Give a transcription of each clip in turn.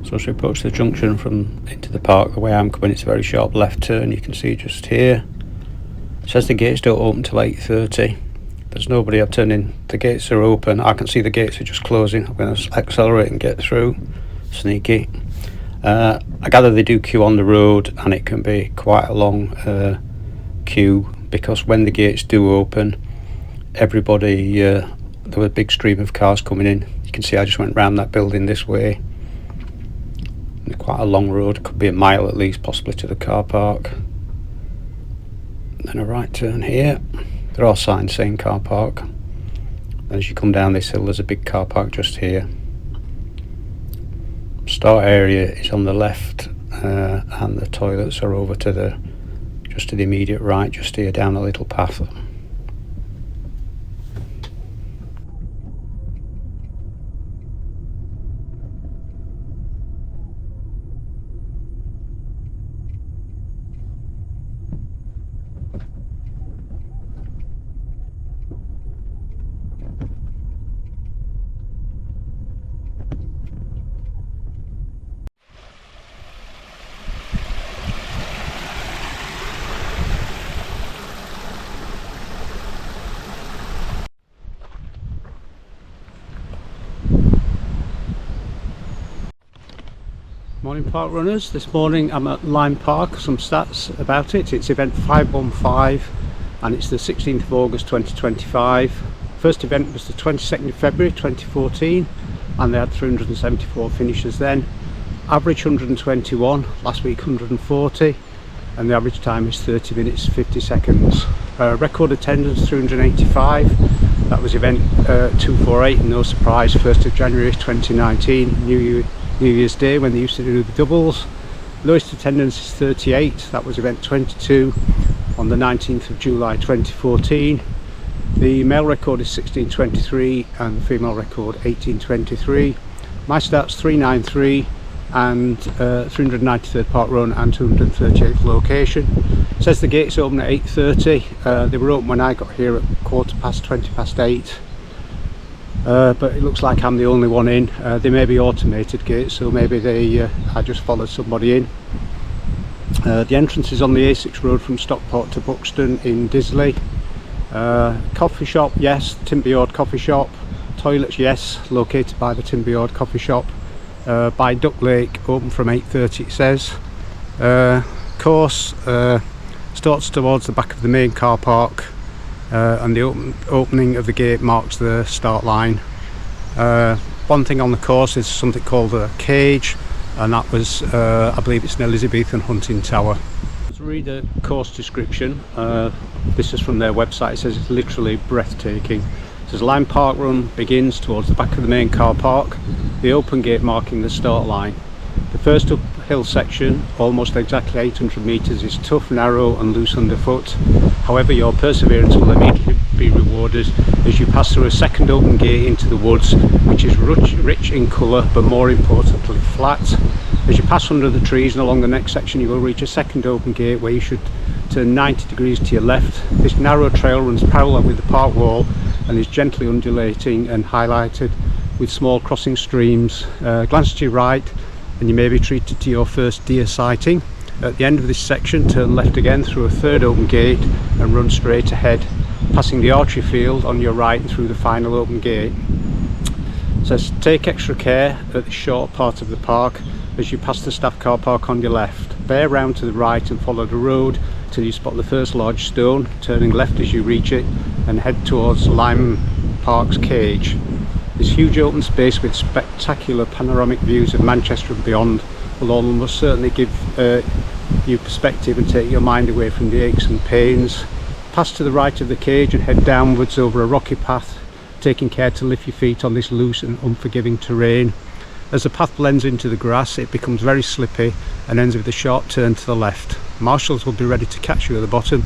So as we approach the junction from into the park, the way I'm coming, it's a very sharp left turn. You can see just here. It says the gates don't open till 8:30. There's nobody up turning. The gates are open. I can see the gates are just closing. I'm going to accelerate and get through. Sneaky. I gather they do queue on the road, and it can be quite a long queue, because when the gates do open, everybody, there was a big stream of cars coming in. You can see I just went round that building this way. Quite a long road, could be a mile at least, possibly, to the car park. Then a right turn here. There are signs saying car park. As you come down this hill, there's a big car park just here. Start area is on the left, and the toilets are over to the just to the immediate right, just here down a little path. Morning park runners. This morning I'm at Lyme Park. Some stats about it. It's event 515 and it's the 16th of August 2025. First event was the 22nd of February 2014 and they had 374 finishers then. Average 121, last week 140, and the average time is 30 minutes 50 seconds. Record attendance 385. That was event 248, no surprise, 1st of January 2019, New Year's Day, when they used to do the doubles. Lowest attendance is 38. That was event 22 on the 19th of July 2014. The male record is 1623 and the female record 1823. My stats 393 and 393rd park run and 238th location. It says the gates open at 8:30. They were open when I got here at 8:15. But it looks like I'm the only one in. They may be automated gates, so maybe I just followed somebody in. The entrance is on the A6 road from Stockport to Buxton in Disley. Coffee shop, yes, Timberyard coffee shop. Toilets, yes, located by the Timberyard coffee shop. By Duck Lake, open from 8:30 it says. Course starts towards the back of the main car park. And the opening of the gate marks the start line. One thing on the course is something called a cage, and that was, I believe it's an Elizabethan hunting tower. Let's read the course description. This is from their website. It says it's literally breathtaking. It says Lyme Parkrun begins towards the back of the main car park, the open gate marking the start line. The first uphill section, almost exactly 800 metres, is tough, narrow and loose underfoot. However, your perseverance will immediately be rewarded as you pass through a second open gate into the woods, which is rich in colour but more importantly flat. As you pass under the trees and along the next section, you will reach a second open gate where you should turn 90 degrees to your left. This narrow trail runs parallel with the park wall and is gently undulating and highlighted with small crossing streams. Glance to your right and you may be treated to your first deer sighting. At the end of this section, turn left again through a third open gate and run straight ahead, passing the archery field on your right and through the final open gate. It says take extra care at the short part of the park as you pass the staff car park on your left. Bear round to the right and follow the road till you spot the first large stone, turning left as you reach it and head towards Lyme Park's cage. This huge open space with spectacular panoramic views of Manchester and beyond will almost certainly give you perspective and take your mind away from the aches and pains. Pass to the right of the cage and head downwards over a rocky path, taking care to lift your feet on this loose and unforgiving terrain. As the path blends into the grass, it becomes very slippy and ends with a sharp turn to the left. Marshals will be ready to catch you at the bottom.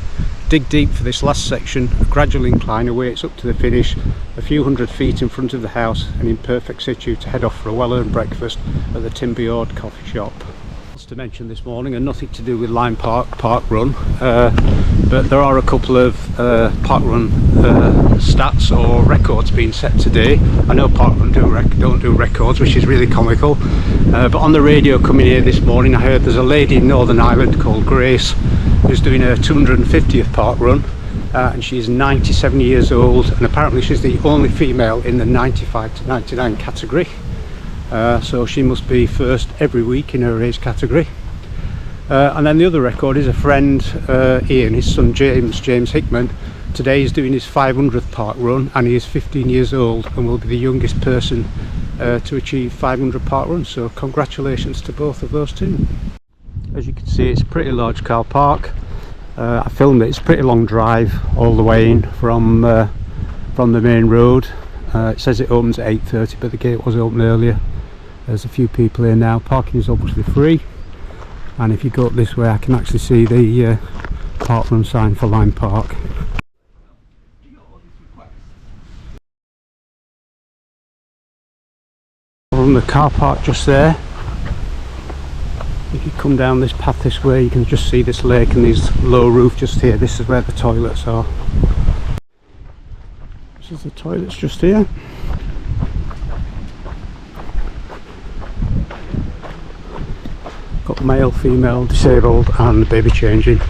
Dig deep for this last section, a gradual incline awaits up to the finish, a few hundred feet in front of the house and in perfect situ to head off for a well-earned breakfast at the Timberyard coffee shop. to mention this morning, and nothing to do with Lyme Parkrun, but there are a couple of Parkrun stats or records being set today. I know Parkrun don't do records, which is really comical, but on the radio coming here this morning I heard there's a lady in Northern Ireland called Grace who's doing her 250th Parkrun, and she's 97 years old, and apparently she's the only female in the 95 to 99 category. So she must be first every week in her age category. And then the other record is a friend, Ian, his son James Hickman. Today he's doing his 500th Parkrun, and he is 15 years old and will be the youngest person to achieve 500 Parkruns. So congratulations to both of those two. As you can see, it's a pretty large car park. I filmed it. It's a pretty long drive all the way in from the main road. It says it opens at 8:30, but the gate was open earlier. There's a few people here now. Parking is obviously free, and if you go up this way I can actually see the Parkrun sign for Lyme Park. From the car park just there, if you come down this path this way, you can just see this lake and this low roof just here. This is where the toilets are. This is the toilets just here. Got male, female, disabled and baby changing.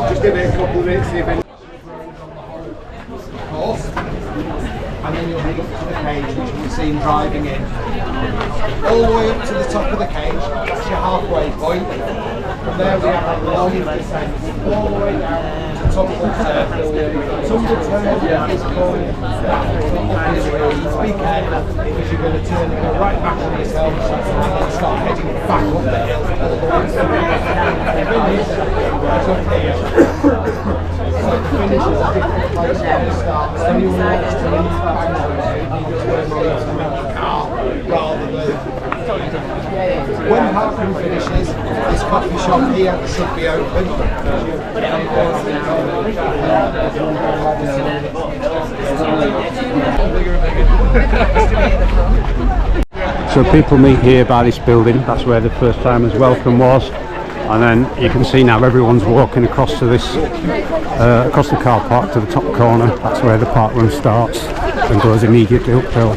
Just give it a couple of minutes, see if any... And then you'll head up to the cage, which you can see him driving in. All the way up to the top of the cage, that's your halfway point. From there we have a long descent, all the way down to the top of the turn. Some of the turn is going be careful, because you're going to turn and go right back on yourself and then start heading back up the hill. So the finish is a different place where you start. So anyone wants to leave back on you, you just where you need to make your car rather than... When Parkrun finishes, this coffee shop here should be open. So people meet here by this building. That's where the first timers welcome was, and then you can see now everyone's walking across to this across the car park to the top corner. That's where the Parkrun starts and goes immediately uphill.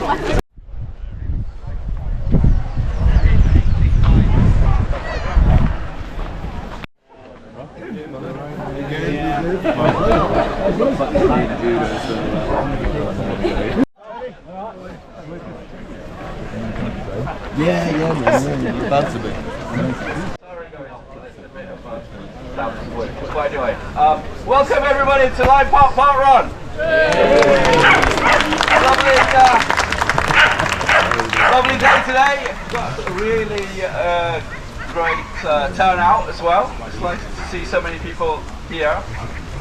Yeah, man. That's a bit. But anyway, welcome everybody to Lyme Parkrun. Lovely day today. Got a really great turnout as well. It's nice to see so many people here.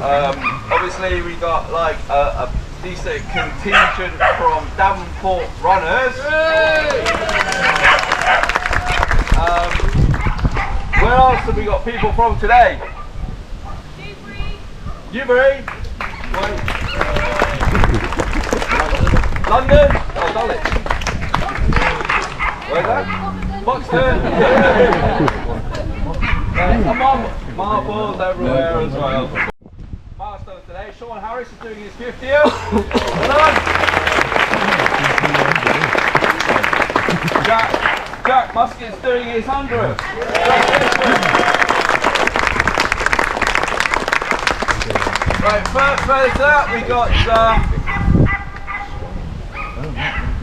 Obviously we got like a decent contingent from Davenport runners. Where else have we got people from today? Newbury. London? Oh, Dulwich. Where's that? Buxton. Marbles everywhere as well. Milestones today. Sean Harris is doing his 50th. Well done. Jack Muskett's doing his 100th. Right, further to that we got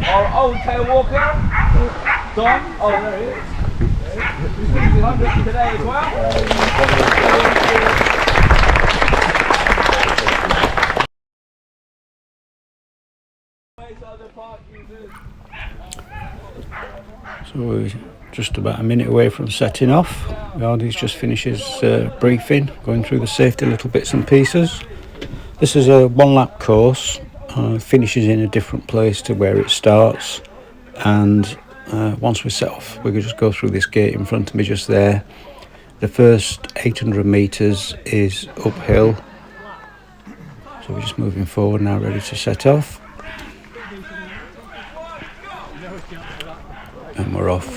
our old tail walker, Don. Oh, there he is. He's doing his 100th today as well. So we're just about a minute away from setting off. Ahrd just finished his briefing, going through the safety little bits and pieces. This is a 1 lap course, finishes in a different place to where it starts, and once we set off we can just go through this gate in front of me just there. The first 800 metres is uphill, so we're just moving forward now, ready to set off, and we're off.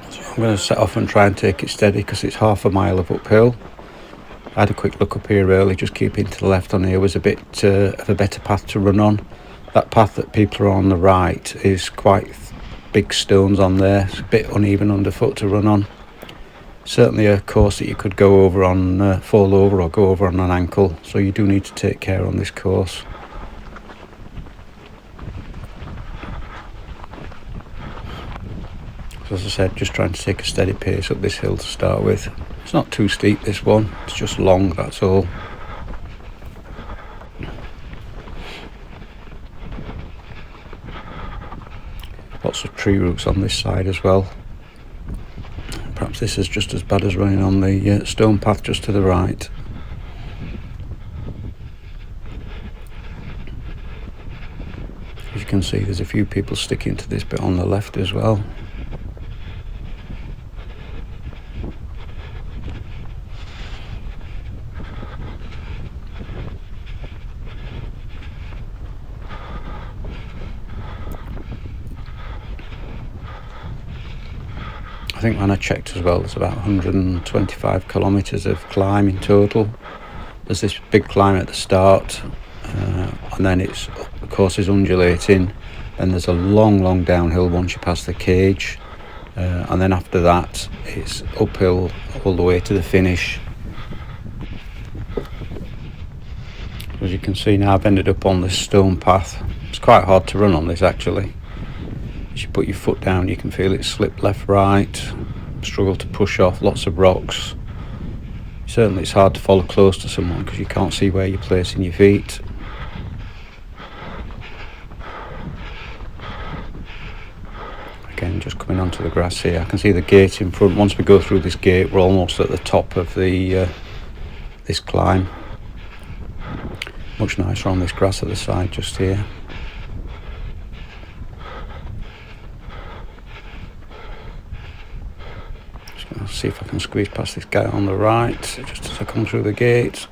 So I'm going to set off and try and take it steady because it's half a mile of uphill. I had a quick look up here early, just keeping to the left on here was a bit of a better path to run on. That path that people are on the right is quite big stones on there, it's a bit uneven underfoot to run on. Certainly a course that you could go over on, fall over or go over on an ankle, so you do need to take care on this course. So as I said, just trying to take a steady pace up this hill to start with. It's not too steep, this one, it's just long, that's all. Lots of tree roots on this side as well. Perhaps this is just as bad as running on the stone path just to the right. As you can see, there's a few people sticking to this bit on the left as well. I think when I checked as well, there's about 125 kilometres of climb in total. There's this big climb at the start, and then the course is undulating, and there's a long downhill once you pass the cage, and then after that it's uphill all the way to the finish. As you can see now, I've ended up on this stone path. It's quite hard to run on this actually. As you put your foot down you can feel it slip left, right, struggle to push off, lots of rocks. Certainly it's hard to follow close to someone because you can't see where you're placing your feet. Again, just coming onto the grass here, I can see the gate in front. Once we go through this gate we're almost at the top of the this climb. Much nicer on this grass at the side just here. See if I can squeeze past this guy on the right just as I come through the gate.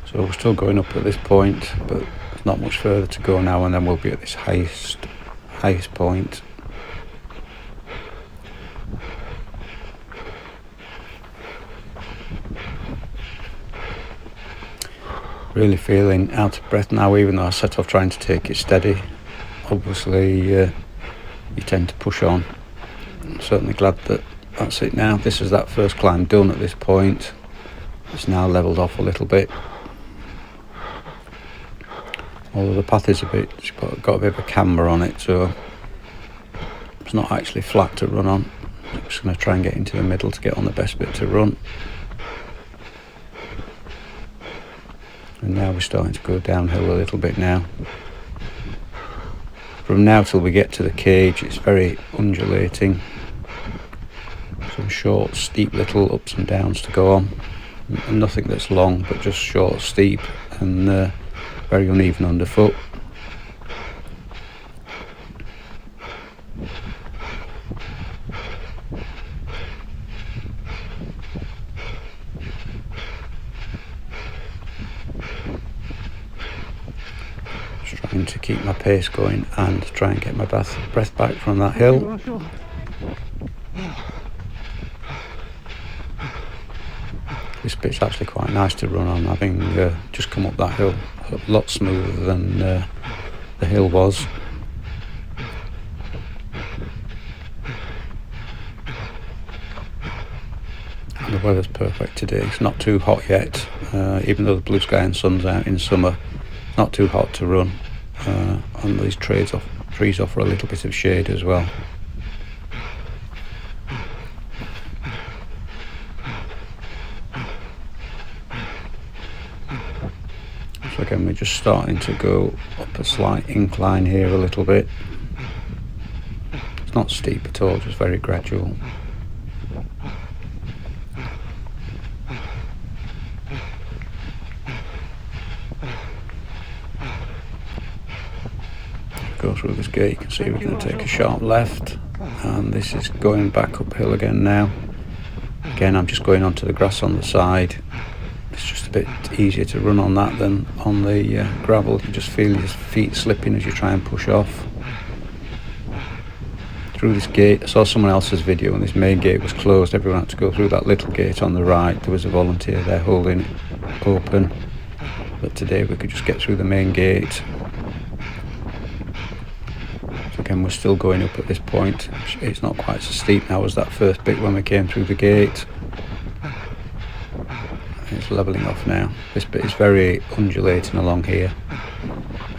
So we're still going up at this point, but there's not much further to go now, and then we'll be at this highest point. Really feeling out of breath now, even though I set off trying to take it steady. Obviously you tend to push on. I'm certainly glad that that's it now. This is that first climb done at this point. It's now levelled off a little bit. Although the path is it's got a bit of a camber on it, so it's not actually flat to run on. I'm just going to try and get into the middle to get on the best bit to run. And now we're starting to go downhill a little bit now. From now till we get to the cage it's very undulating. Some short, steep little ups and downs to go on. Nothing that's long, but just short, steep and very uneven underfoot. Just trying to keep my pace going and try and get my breath back from that hill. This bit's actually quite nice to run on, having just come up that hill. A lot smoother than the hill was. And the weather's perfect today. It's not too hot yet, even though the blue sky and sun's out in summer. It's not too hot to run, and these trees offer a little bit of shade as well. So again, we're just starting to go up a slight incline here a little bit. It's not steep at all, just very gradual. go through this gate, you can see we're going to take a sharp left, and this is going back uphill again now. Again, I'm just going onto the grass on the side. It's just a bit easier to run on that than on the gravel. You just feel your feet slipping as you try and push off. Through this gate, I saw someone else's video and this main gate was closed. Everyone had to go through that little gate on the right. There was a volunteer there holding it open, but today we could just get through the main gate. So again, we're still going up at this point. It's not quite so steep now as that first bit when we came through the gate. It's levelling off now. This bit is very undulating along here,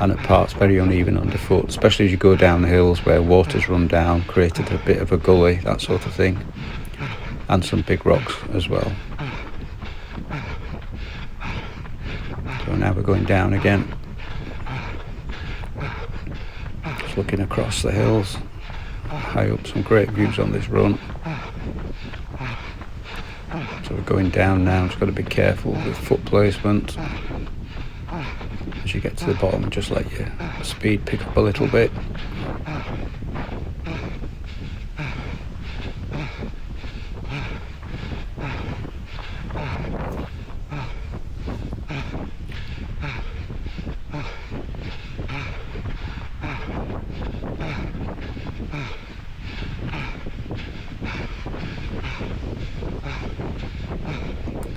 and at parts very uneven underfoot, especially as you go down the hills where water's run down, created a bit of a gully, that sort of thing, and some big rocks as well. So now we're going down again, just looking across the hills, high up, some great views on this run. So we're going down now, just got to be careful with foot placement. As you get to the bottom, just let your speed pick up a little bit.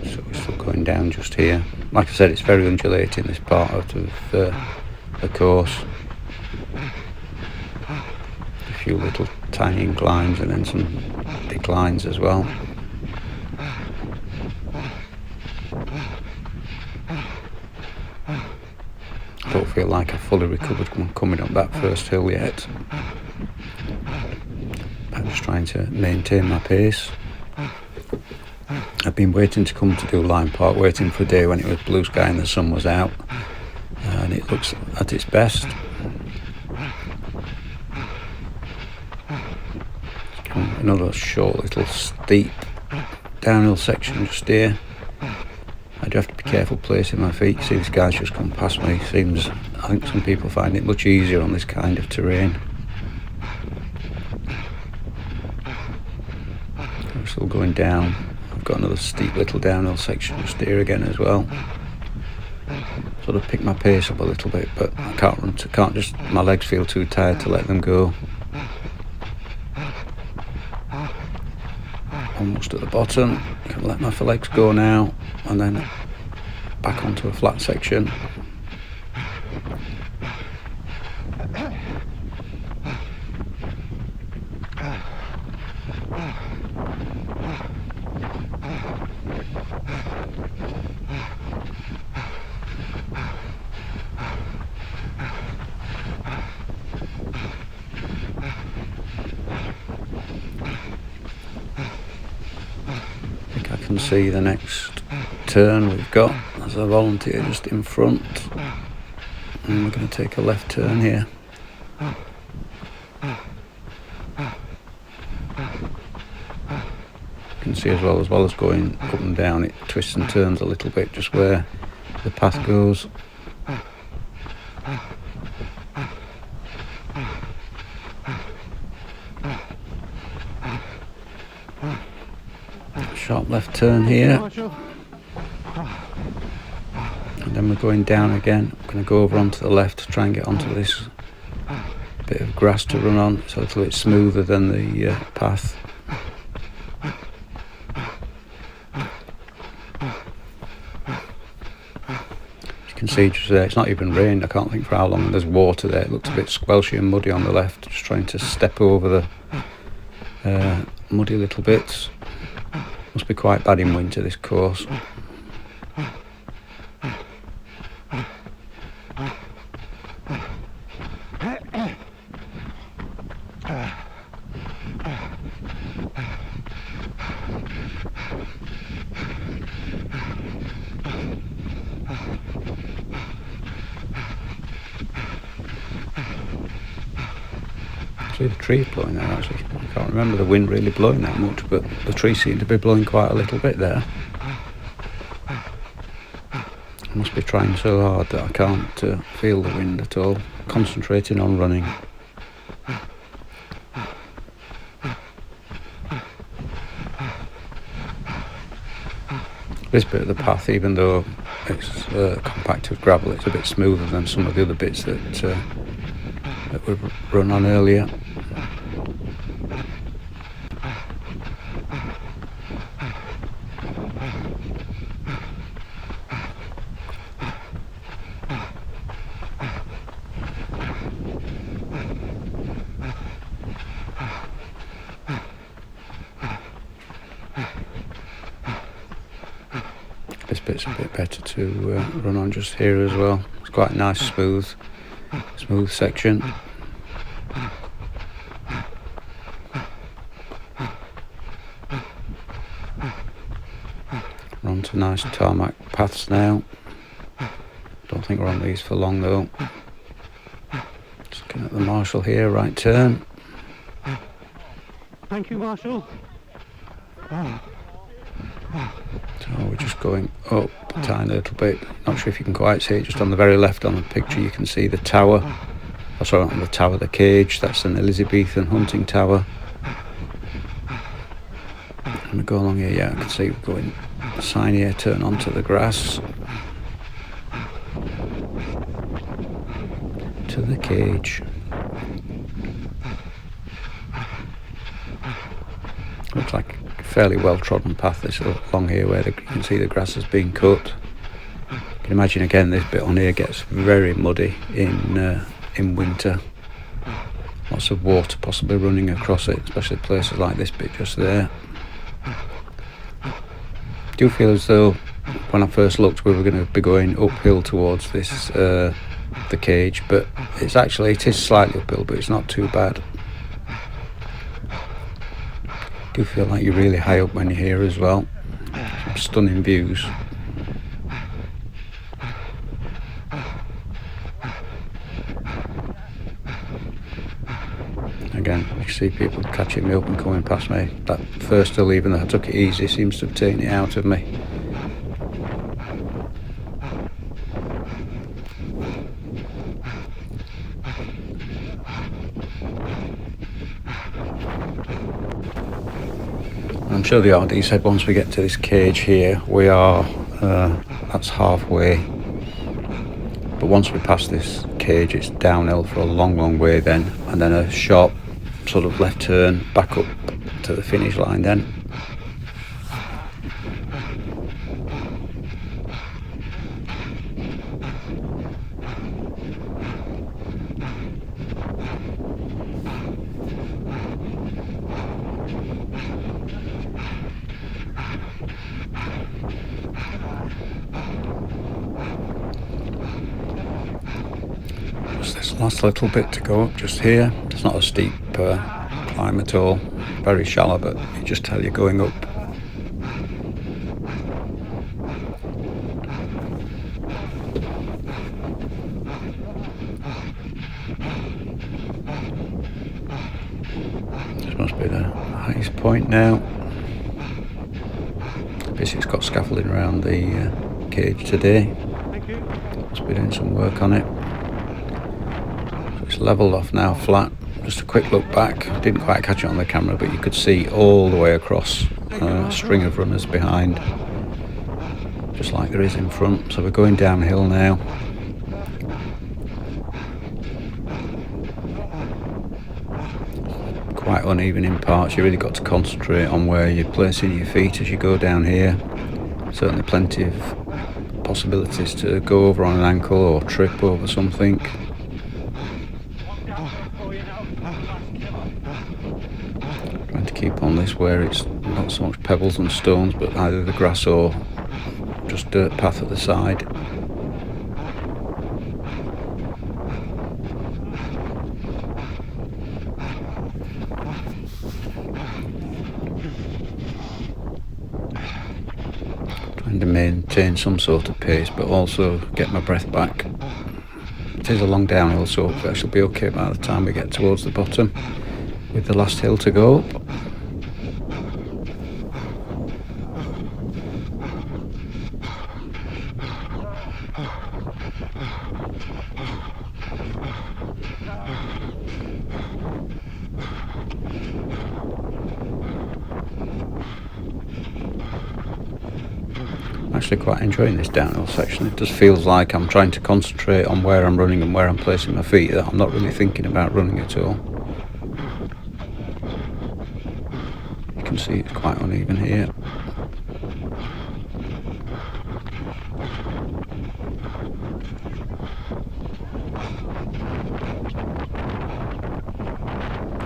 So we're still going down just here. Like I said, it's very undulating, this part of the course. A few little tiny inclines and then some declines as well. I don't feel like I've fully recovered coming up that first hill yet. I'm just trying to maintain my pace. I've been waiting to come to do Lyme Park, waiting for a day when it was blue sky and the sun was out, and it looks at its best. Another short little steep downhill section just here. I do have to be careful placing my feet. See, this guy's just come past me. I think some people find it much easier on this kind of terrain. We're still going down. I've got another steep little downhill section just here again as well. Sort of pick my pace up a little bit, but I can't run. My legs feel too tired to let them go. Almost at the bottom. Can let my legs go now, and then back onto a flat section. I can see the next turn we've got. There's a volunteer just in front, and we're going to take a left turn here. You can see as well as going up and down, it twists and turns a little bit just where the path goes. Sharp left turn here, and then we're going down again. I'm going to go over onto the left to try and get onto this bit of grass to run on. It's a little bit smoother than the path. You can see just there, it's not even rained. I can't think for how long. There's water there. It looks a bit squelchy and muddy on the left. Just trying to step over the muddy little bits. Must be quite bad in winter, this course. See the trees blowing there actually. I can't remember the wind really blowing that much, but the trees seem to be blowing quite a little bit there. I must be trying so hard that I can't feel the wind at all. concentrating on running. This bit of the path, even though it's compacted gravel, it's a bit smoother than some of the other bits that we've run on earlier. This bit's a bit better to run on just here as well. It's quite a nice smooth section. We're on to nice tarmac paths now. Don't think we're on these for long though. Just looking at the marshal here, right turn. Thank you, Marshal. So we're just going up a tiny little bit. Not sure if you can quite see it, just on the very left on the picture you can see the tower. Oh, sorry, on the tower, the cage. That's an Elizabethan hunting tower. And we go along here, yeah, I can see we're going a sign here, turn onto the grass. To the cage. Looks like a fairly well trodden path this along here where you can see the grass has been cut. You can imagine again this bit on here gets very muddy in winter. Lots of water possibly running across it, especially places like this bit just there. I do feel as though when I first looked we were going to be going uphill towards this the cage, but it is slightly uphill, but it's not too bad. Do feel like you're really high up when you're here as well. Some stunning views. Again, you see people catching me up and coming past me. That first hill, even though I took it easy, seems to have taken it out of me. I'm sure the ahrd said once we get to this cage here, we are, that's halfway. But once we pass this cage, it's downhill for a long way then, and then a sharp sort of left turn back up to the finish line then. Last little bit to go up just here. It's not a steep climb at all, very shallow, but you just tell you're going up. This must be the highest point now. Basically it's got scaffolding around the cage today. Must be doing some work on it. It's levelled off now, flat. Just a quick look back. Didn't quite catch it on the camera, but you could see all the way across a string of runners behind, just like there is in front. So we're going downhill now. Quite uneven in parts. You really got to concentrate on where you're placing your feet as you go down here. Certainly plenty of possibilities to go over on an ankle or trip over something. Trying to keep on this where it's not so much pebbles and stones, but either the grass or just dirt path at the side. Trying to maintain some sort of pace, but also get my breath back. It is a long downhill, so I shall be okay by the time we get towards the bottom, with the last hill to go up. Actually quite enjoying this downhill section. It just feels like I'm trying to concentrate on where I'm running and where I'm placing my feet, that I'm not really thinking about running at all. You can see it's quite uneven here.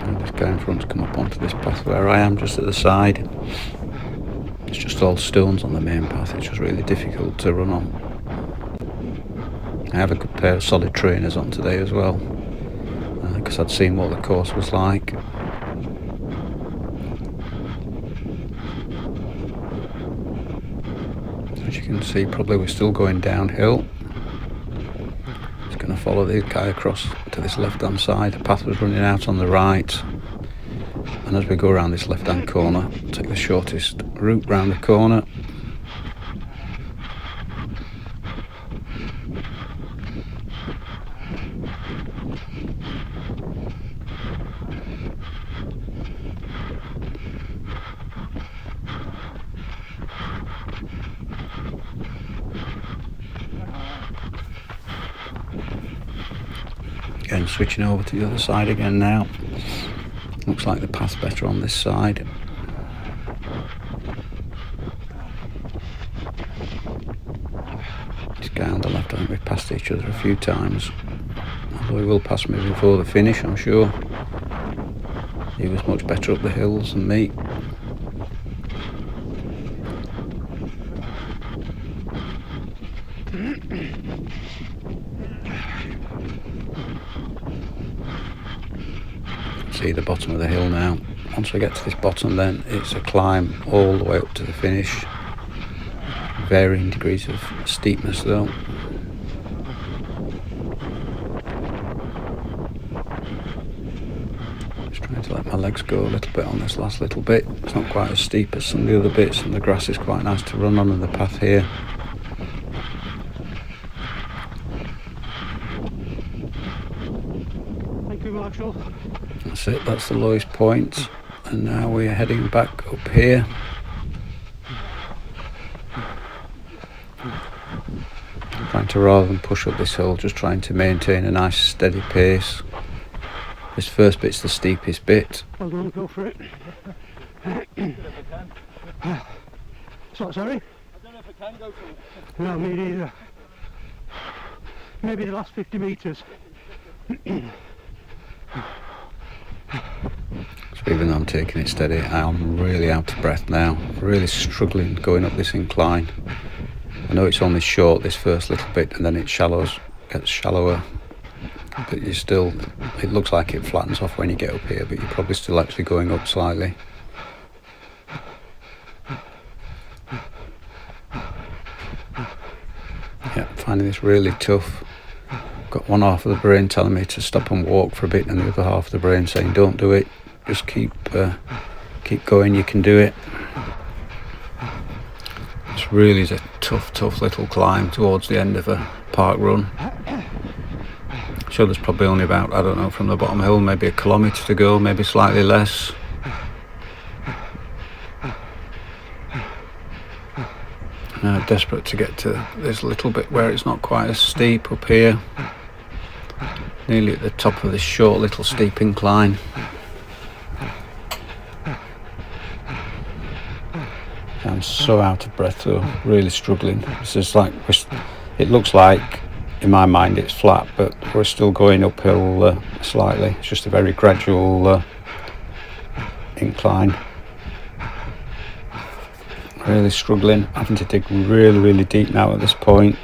And this guy in front's come up onto this path where I am, just at the side. It's just all stones on the main path. It's just really difficult to run on. I have a good pair of solid trainers on today as well, because I'd seen what the course was like. As you can see, probably we're still going downhill. Just going to follow this guy across to this left hand side. The path was running out on the right, and as we go around this left hand corner, take the shortest route round the corner. Again, switching over to the other side again now. Looks like the path's better on this side. This guy on the left, I think we've passed each other a few times. Although he will pass me before the finish, I'm sure. He was much better up the hills than me. See the bottom of the hill now. Once we get to this bottom, then it's a climb all the way up to the finish. Varying degrees of steepness though. Just trying to let my legs go a little bit on this last little bit. It's not quite as steep as some of the other bits, and the grass is quite nice to run on in the path here. Thank you, Marshall. That's it, that's the lowest point, and now we're heading back up here. Trying to, rather than push up this hill, just trying to maintain a nice steady pace. This first bit's the steepest bit. Well done, go for it. So, sorry? I don't know if I can go for it. No, me neither. Maybe the last 50 metres. So even though I'm taking it steady, I'm really out of breath now. Really struggling going up this incline. I know it's only short, this first little bit, and then it gets shallower. But you still, it looks like it flattens off when you get up here, but you're probably still actually going up slightly. Yeah, finding this really tough. Got one half of the brain telling me to stop and walk for a bit, and the other half of the brain saying don't do it, just keep going, you can do it. This really is a tough little climb towards the end of a park run. I'm sure there's probably only about, I don't know, from the bottom hill maybe a kilometre to go, maybe slightly less. Now desperate to get to this little bit where it's not quite as steep up here. Nearly at the top of this short little steep incline. I'm so out of breath though, really struggling. It's just like, it looks like, in my mind it's flat, but we're still going uphill slightly. It's just a very gradual incline. Really struggling, having to dig really deep now at this point.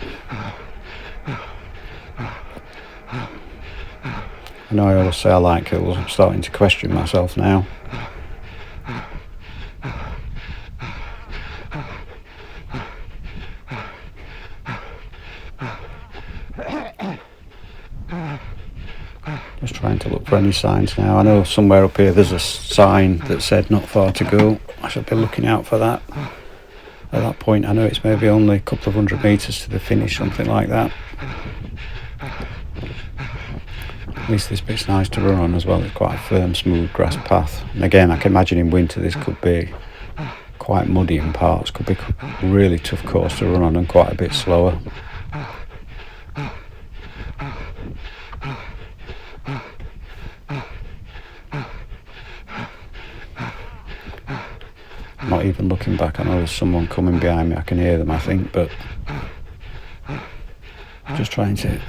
I know I always say I like hills, I'm starting to question myself now. Just trying to look for any signs now. I know somewhere up here there's a sign that said not far to go. I should be looking out for that. At that point I know it's maybe only a couple of 100 metres to the finish, something like that. At least this bit's nice to run on as well. It's quite a firm, smooth grass path. And again, I can imagine in winter this could be quite muddy in parts, could be a really tough course to run on and quite a bit slower. Not even looking back, I know there's someone coming behind me, I can hear them I think, but just trying to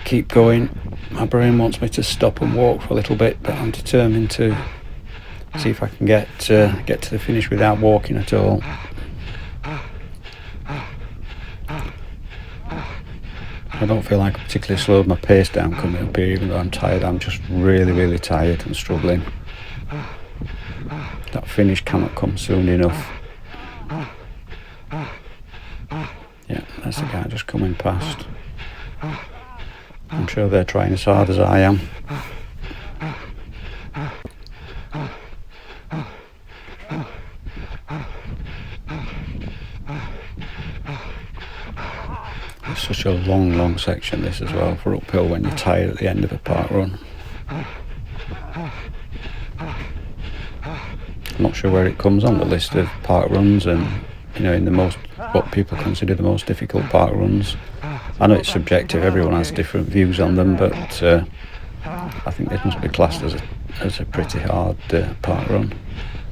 keep going. My brain wants me to stop and walk for a little bit, but I'm determined to see if I can get to the finish without walking at all. I don't feel like I particularly slowed my pace down coming up here, even though I'm tired. I'm just really tired and struggling. That finish cannot come soon enough. Yeah, that's the guy just coming past. I'm sure they're trying as hard as I am. It's such a long section this as well for uphill when you're tired at the end of a park run. I'm not sure where it comes on the list of park runs, and you know, in the most, what people consider the most difficult park runs. I know it's subjective, everyone has different views on them, but I think this must be classed as a pretty hard park run.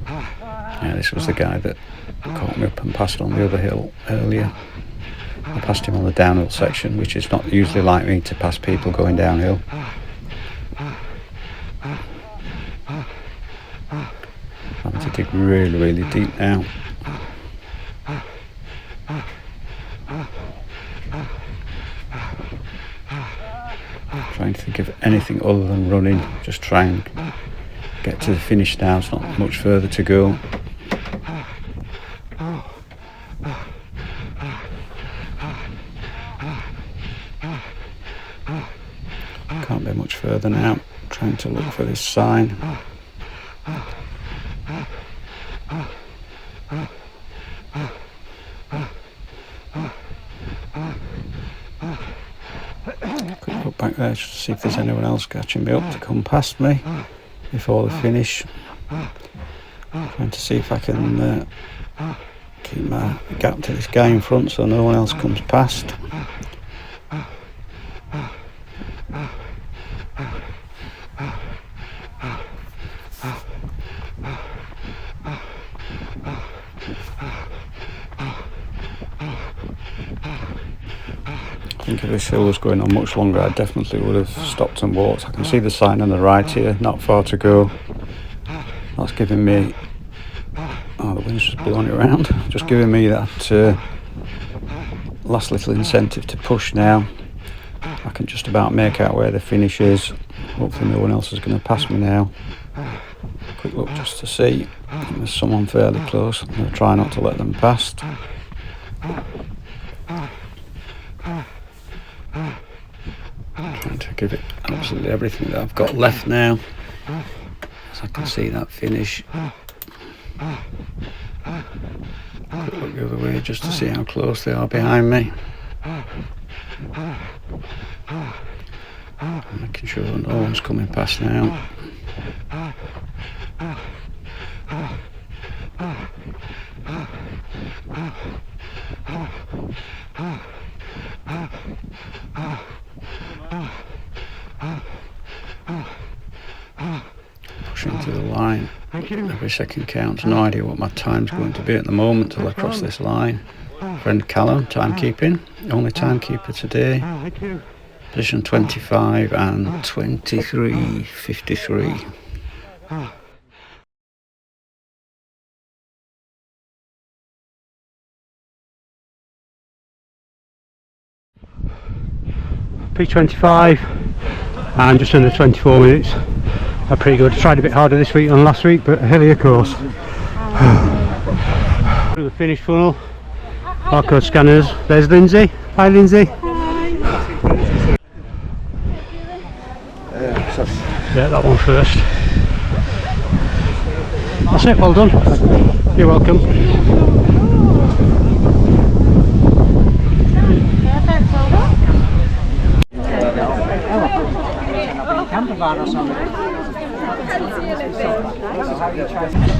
Yeah, this was the guy that caught me up and passed on the other hill earlier. I passed him on the downhill section, which is not usually like me to pass people going downhill. I'm having to dig really deep now. Trying to think of anything other than running, just try and get to the finish now, it's not much further to go. Can't be much further now, trying to look for this sign. Quick look back there just to see if there's anyone else catching me up to come past me before the finish. Trying to see if I can keep my gap to this guy in front so no one else comes past. I think if this hill was going on much longer, I definitely would have stopped and walked. I can see the sign on the right here, not far to go. That's giving me, oh, the wind's just blowing it around, just giving me that last little incentive to push now. I can just about make out where the finish is. Hopefully no one else is going to pass me now. Quick look just to see, there's someone fairly close. I'm going to try not to let them past. Trying to give it absolutely everything that I've got left now, as I can see that finish. Quick look the other way just to see how close they are behind me. I'm making sure that no one's coming past now. Pushing to the line. Every second counts. No idea what my time's going to be at the moment till I cross this line. Friend Callum, timekeeping. Only timekeeper today. Position 25 and 23:53. P25 and just under 24 minutes. Are pretty good. Tried a bit harder this week than last week, but a hillier course. Through the finish funnel. Barcode scanners. There's Lindsay. Hi Lindsay. Yeah, that one first. That's it, well done. You're welcome.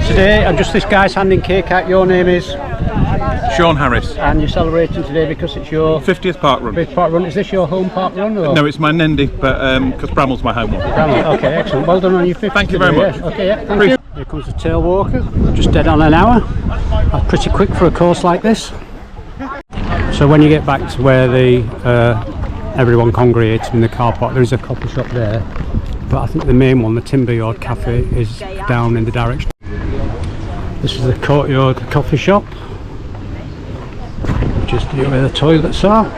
Today, I'm just this guy's handing cake out. Your name is? Sean Harris. And you're celebrating today because it's your 50th Parkrun. 50th Parkrun. Is this your home Parkrun? Or? No, it's my Nendy, but because Bramall's my home one. Bramall. Okay, excellent. Well done on your 50th. Thank you very much. Yeah. Okay, yeah, thank you. Here comes the tail walker. Just dead on an hour. That's pretty quick for a course like this. So when you get back to where the everyone congregates in the car park, there is a coffee shop there. But I think the main one, the Timberyard Café, is down in the direction. This is the courtyard coffee shop. Just here where the toilets are.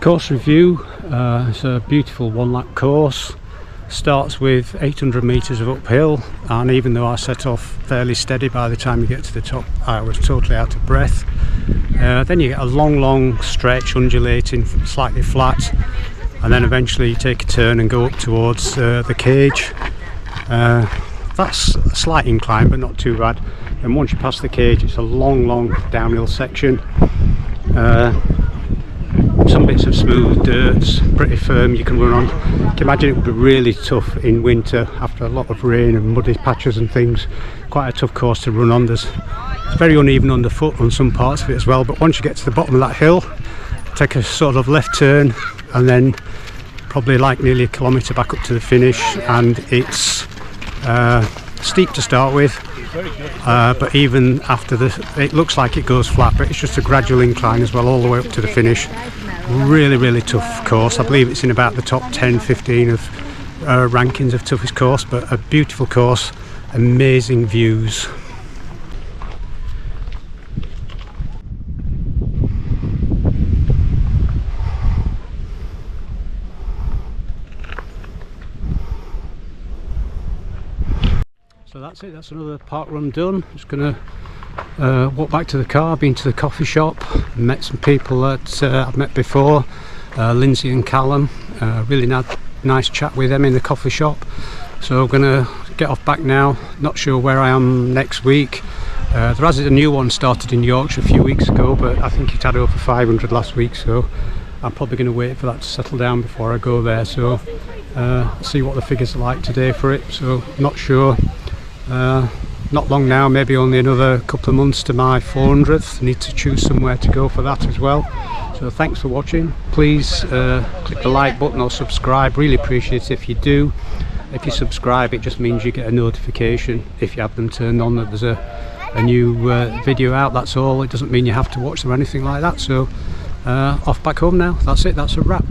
Course review. It's a beautiful 1 lap course. Starts with 800 metres of uphill, and even though I set off fairly steady, by the time you get to the top I was totally out of breath. Then you get a long stretch, undulating, slightly flat, and then eventually you take a turn and go up towards the cage. That's a slight incline but not too bad, and once you pass the cage it's a long downhill section. Some bits of smooth dirts, pretty firm, you can run on. You can imagine it would be really tough in winter after a lot of rain and muddy patches and things. Quite a tough course to run on. It's very uneven underfoot on some parts of it as well, but once you get to the bottom of that hill, take a sort of left turn and then probably like nearly a kilometre back up to the finish, and it's steep to start with. But even after this, it looks like it goes flat, but it's just a gradual incline as well all the way up to the finish. Really tough course. I believe it's in about the top 10-15 of rankings of toughest course, but a beautiful course, amazing views. So that's it, that's another park run done. Just going to walk back to the car, been to the coffee shop, met some people that I've met before, Lindsay and Callum. Really nice chat with them in the coffee shop. So I'm going to get off back now, not sure where I am next week. There has a new one started in Yorkshire a few weeks ago, but I think it had over 500 last week, so I'm probably going to wait for that to settle down before I go there. So see what the figures are like today for it, so not sure. Not long now, maybe only another couple of months to my 400th. Need to choose somewhere to go for that as well. So thanks for watching. Please click the like button or subscribe, really appreciate it if you do. If you subscribe, it just means you get a notification if you have them turned on that there's a new video out, that's all. It doesn't mean you have to watch them or anything like that. So off back home now, that's it, that's a wrap.